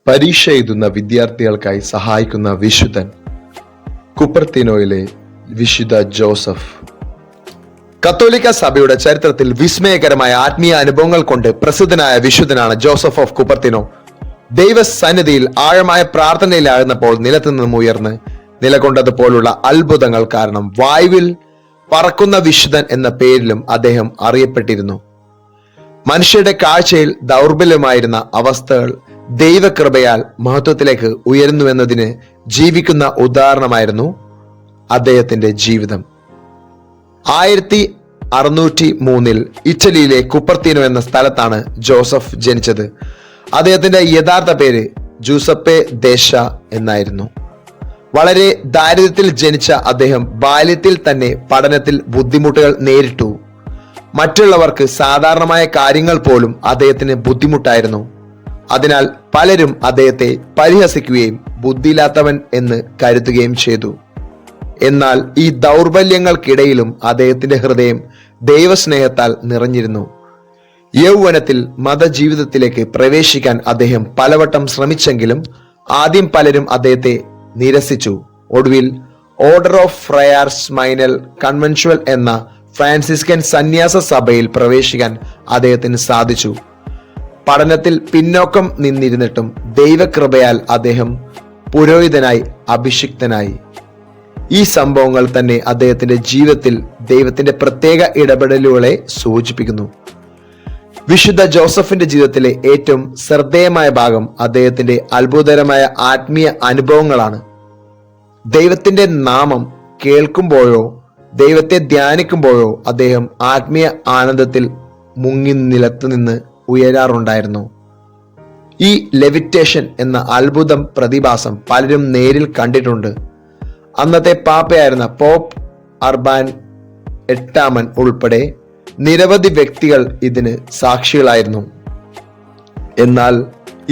പരീക്ഷ എഴുതുന്ന വിദ്യാർത്ഥികൾക്കായി സഹായിക്കുന്ന വിശുദ്ധൻ കുപ്പർത്തിനോയിലെ വിശുദ്ധ ജോസഫ്. കത്തോലിക്ക സഭയുടെ ചരിത്രത്തിൽ വിസ്മയകരമായ ആത്മീയ അനുഭവങ്ങൾ കൊണ്ട് പ്രസിദ്ധനായ വിശുദ്ധനാണ് ജോസഫ് ഓഫ് കുപ്പർത്തിനോ. ദൈവസന്നിധിയിൽ ആഴമായ പ്രാർത്ഥനയിലാകുന്നപ്പോൾ നിലത്തുനിന്നും ഉയർന്ന് നിലകൊണ്ടതുപോലുള്ള അത്ഭുതങ്ങൾ കാരണം വായുവിൽ പറക്കുന്ന വിശുദ്ധൻ എന്ന പേരിലും അദ്ദേഹം അറിയപ്പെട്ടിരുന്നു. മനുഷ്യരുടെ കാഴ്ചയിൽ ദൗർബല്യമായിരുന്ന അവസ്ഥകൾ ദൈവകൃപയാൽ മഹത്വത്തിലേക്ക് ഉയരുന്നുവെന്നതിന് ജീവിക്കുന്ന ഉദാഹരണമായിരുന്നു അദ്ദേഹത്തിന്റെ ജീവിതം. 1603 ഇറ്റലിയിലെ കുപ്പർത്തിനോ എന്ന സ്ഥലത്താണ് ജോസഫ് ജനിച്ചത്. അദ്ദേഹത്തിന്റെ യഥാർത്ഥ പേര് ജൂസപ്പെ ദേശ എന്നായിരുന്നു. വളരെ ദാരിദ്ര്യത്തിൽ ജനിച്ച അദ്ദേഹം ബാല്യത്തിൽ തന്നെ പഠനത്തിൽ ബുദ്ധിമുട്ടുകൾ നേരിട്ടു. മറ്റുള്ളവർക്ക് സാധാരണമായ കാര്യങ്ങൾ പോലും അദ്ദേഹത്തിന് ബുദ്ധിമുട്ടായിരുന്നു. അതിനാൽ പലരും അദ്ദേഹത്തെ പരിഹസിക്കുകയും ബുദ്ധിയില്ലാത്തവൻ എന്ന് കരുതുകയും ചെയ്തു. എന്നാൽ ഈ ദൗർബല്യങ്ങൾക്കിടയിലും അദ്ദേഹത്തിന്റെ ഹൃദയം ദൈവസ്നേഹത്താൽ നിറഞ്ഞിരുന്നു. യൗവനത്തിൽ മതജീവിതത്തിലേക്ക് പ്രവേശിക്കാൻ അദ്ദേഹം പലവട്ടം ശ്രമിച്ചെങ്കിലും ആദ്യം പലരും അദ്ദേഹത്തെ നിരസിച്ചു. ഒടുവിൽ ഓർഡർ ഓഫ് ഫ്രയാർസ് മൈനൽ കൺവെൻഷ്വൽ എന്ന ഫ്രാൻസിസ്കൻ സന്യാസ സഭയിൽ പ്രവേശിക്കാൻ അദ്ദേഹത്തിന് സാധിച്ചു. പഠനത്തിൽ പിന്നോക്കം നിന്നിരുന്നിട്ടും ദൈവകൃപയാൽ അദ്ദേഹം പുരോഹിതനായി അഭിഷിക്തനായി. ഈ സംഭവങ്ങൾ തന്നെ അദ്ദേഹത്തിന്റെ ജീവിതത്തിൽ ദൈവത്തിന്റെ പ്രത്യേക ഇടപെടലുകളെ സൂചിപ്പിക്കുന്നു. വിശുദ്ധ ജോസഫിന്റെ ജീവിതത്തിലെ ഏറ്റവും ശ്രദ്ധേയമായ ഭാഗം അദ്ദേഹത്തിന്റെ അത്ഭുതകരമായ ആത്മീയ അനുഭവങ്ങളാണ്. ദൈവത്തിന്റെ നാമം കേൾക്കുമ്പോഴോ ദൈവത്തെ ധ്യാനിക്കുമ്പോഴോ അദ്ദേഹം ആത്മീയ ആനന്ദത്തിൽ മുങ്ങി നിലത്തുനിന്ന് ഉയരാറുണ്ടായിരുന്നു. ഈ ലെവിറ്റേഷൻ എന്ന അത്ഭുതം പ്രതിഭാസം പലരും നേരിൽ കണ്ടിട്ടുണ്ട്. അന്നത്തെ പാപ്പയായിരുന്ന പോപ്പ് അർബാൻ 8 ഉൾപ്പെടെ നിരവധി വ്യക്തികൾ ഇതിന് സാക്ഷികളായിരുന്നു. എന്നാൽ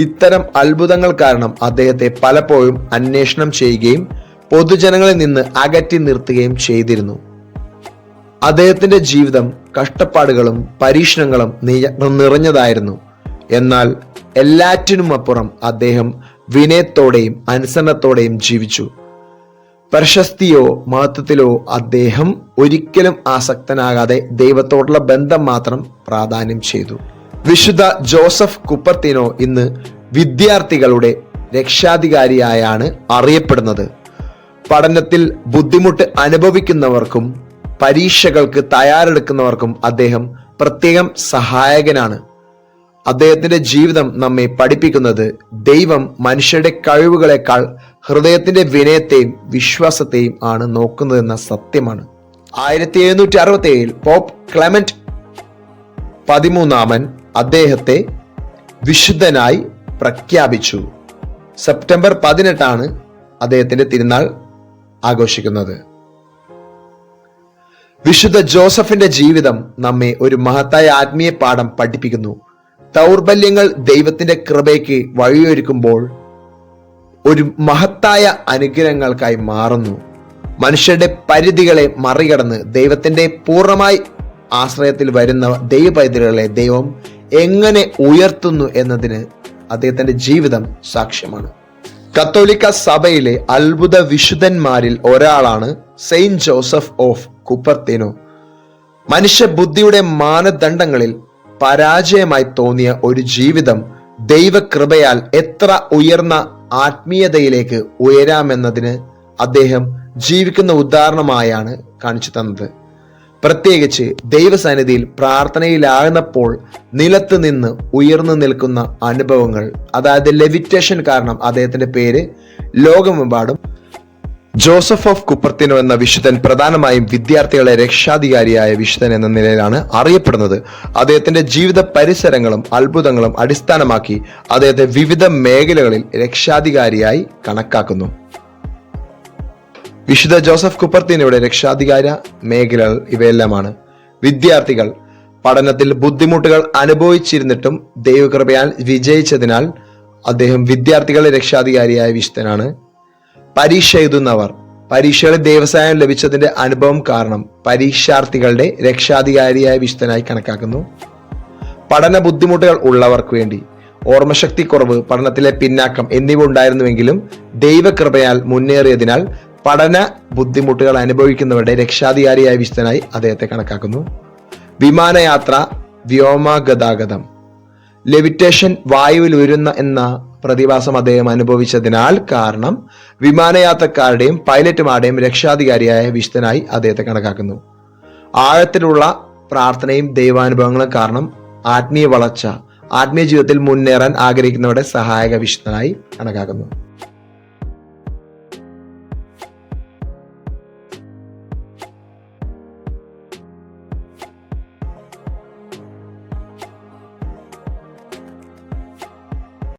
ഇത്തരം അത്ഭുതങ്ങൾ കാരണം അദ്ദേഹത്തെ പലപ്പോഴും അന്വേഷണം ചെയ്യുകയും പൊതുജനങ്ങളിൽ നിന്ന് അകറ്റി നിർത്തുകയും ചെയ്തിരുന്നു. അദ്ദേഹത്തിന്റെ ജീവിതം കഷ്ടപ്പാടുകളും പരീക്ഷണങ്ങളും നിറഞ്ഞതായിരുന്നു. എന്നാൽ എല്ലാറ്റിനുമപ്പുറം അദ്ദേഹം വിനയത്തോടെയും അനുസരണത്തോടെയും ജീവിച്ചു. പ്രശസ്തിയോ മഹത്വത്തിലോ അദ്ദേഹം ഒരിക്കലും ആസക്തനാകാതെ ദൈവത്തോടുള്ള ബന്ധം മാത്രം പ്രാധാന്യം ചെയ്തു. വിശുദ്ധ ജോസഫ് കുപ്പർത്തിനോ ഇന്ന് വിദ്യാർത്ഥികളുടെ രക്ഷാധികാരിയായാണ് അറിയപ്പെടുന്നത്. പഠനത്തിൽ ബുദ്ധിമുട്ട് അനുഭവിക്കുന്നവർക്കും പരീക്ഷകൾക്ക് തയ്യാറെടുക്കുന്നവർക്കും അദ്ദേഹം പ്രത്യേകം സഹായകനാണ്. അദ്ദേഹത്തിന്റെ ജീവിതം നമ്മെ പഠിപ്പിക്കുന്നത് ദൈവം മനുഷ്യരുടെ കഴിവുകളെക്കാൾ ഹൃദയത്തിന്റെ വിനയത്തെയും വിശ്വാസത്തെയും ആണ് നോക്കുന്നതെന്ന സത്യമാണ്. 1767 പോപ്പ് ക്ലെമന്റ് 13 അദ്ദേഹത്തെ വിശുദ്ധനായി പ്രഖ്യാപിച്ചു. സെപ്റ്റംബർ 18 അദ്ദേഹത്തിന്റെ തിരുനാൾ ആഘോഷിക്കുന്നത്. വിശുദ്ധ ജോസഫിന്റെ ജീവിതം നമ്മെ ഒരു മഹത്തായ ആത്മീയ പാഠം പഠിപ്പിക്കുന്നു. ദൗർബല്യങ്ങൾ ദൈവത്തിന്റെ കൃപയ്ക്ക് വഴിയൊരുക്കുമ്പോൾ ഒരു മഹത്തായ അനുഗ്രഹങ്ങൾക്കായി മാറുന്നു. മനുഷ്യരുടെ പരിധികളെ മറികടന്ന് ദൈവത്തിന്റെ പൂർണ്ണമായി ആശ്രയത്തിൽ വരുന്ന ദൈവപൈതൃകളെ ദൈവം എങ്ങനെ ഉയർത്തുന്നു എന്നതിന് അദ്ദേഹത്തിന്റെ ജീവിതം സാക്ഷ്യമാണ്. കത്തോലിക്ക സഭയിലെ അത്ഭുത വിശുദ്ധന്മാരിൽ ഒരാളാണ് സെയിന്റ് ജോസഫ് ഓഫ് കുപ്പർത്തിനോ. മനുഷ്യ ബുദ്ധിയുടെ മാനദണ്ഡങ്ങളിൽ പരാജയമായി തോന്നിയ ഒരു ജീവിതം ദൈവകൃപയാൽ എത്ര ഉയർന്ന ആത്മീയതയിലേക്ക് ഉയരാമെന്നതിന് അദ്ദേഹം ജീവിക്കുന്ന ഉദാഹരണമായാണ് കാണിച്ചു തന്നത്. പ്രത്യേകിച്ച് ദൈവസന്നിധിയിൽ പ്രാർത്ഥനയിലാകുന്നപ്പോൾ നിലത്ത് നിന്ന് ഉയർന്നു നിൽക്കുന്ന അനുഭവങ്ങൾ, അതായത് ലെവിറ്റേഷൻ കാരണം അദ്ദേഹത്തിന്റെ പേര് ലോകമെമ്പാടും ജോസഫ് ഓഫ് കുപ്പർത്തിനോ എന്ന വിശുദ്ധൻ പ്രധാനമായും വിദ്യാർത്ഥികളെ രക്ഷാധികാരിയായ വിശുദ്ധൻ എന്ന നിലയിലാണ് അറിയപ്പെടുന്നത്. അദ്ദേഹത്തിന്റെ ജീവിത പരിസരങ്ങളും അത്ഭുതങ്ങളും അടിസ്ഥാനമാക്കി അദ്ദേഹത്തെ വിവിധ മേഖലകളിൽ രക്ഷാധികാരിയായി കണക്കാക്കുന്നു. വിശുദ്ധ ജോസഫ് കുപ്പർത്തിനോയുടെ രക്ഷാധികാര മേഖലകൾ ഇവയെല്ലാമാണ്. വിദ്യാർത്ഥികൾ പഠനത്തിൽ ബുദ്ധിമുട്ടുകൾ അനുഭവിച്ചിരുന്നിട്ടും ദൈവകൃപയാൽ വിജയിച്ചതിനാൽ അദ്ദേഹം വിദ്യാർത്ഥികളുടെ രക്ഷാധികാരിയായ വിശുദ്ധനാണ്. പരീക്ഷ എഴുതുന്നവർ പരീക്ഷകളിൽ ദൈവസഹായം ലഭിച്ചതിന്റെ അനുഭവം കാരണം പരീക്ഷാർത്ഥികളുടെ രക്ഷാധികാരിയായ വിശുദ്ധനായി കണക്കാക്കുന്നു. പഠന ബുദ്ധിമുട്ടുകൾ ഉള്ളവർക്ക് വേണ്ടി ഓർമ്മശക്തി കുറവ്, പഠനത്തിലെ പിന്നാക്കം എന്നിവ ഉണ്ടായിരുന്നുവെങ്കിലും ദൈവകൃപയാൽ മുന്നേറിയതിനാൽ പഠന ബുദ്ധിമുട്ടുകൾ അനുഭവിക്കുന്നവരുടെ രക്ഷാധികാരിയായ വിശുദ്ധനായി അദ്ദേഹത്തെ കണക്കാക്കുന്നു. വിമാനയാത്ര, വ്യോമഗതാഗതം, ലെവിറ്റേഷൻ, വായുവിൽ ഉയരുന്ന എന്ന പ്രതിഭാസം അദ്ദേഹം അനുഭവിച്ചതിനാൽ കാരണം വിമാനയാത്രക്കാരുടെയും പൈലറ്റുമാരുടെയും രക്ഷാധികാരിയായ വിശുദ്ധനായി അദ്ദേഹത്തെ കണക്കാക്കുന്നു. ആഴത്തിലുള്ള പ്രാർത്ഥനയും ദൈവാനുഭവങ്ങളും കാരണം ആത്മീയ വളർച്ച, ആത്മീയ ജീവിതത്തിൽ മുന്നേറാൻ ആഗ്രഹിക്കുന്നവരുടെ സഹായക വിശുദ്ധനായി കണക്കാക്കുന്നു.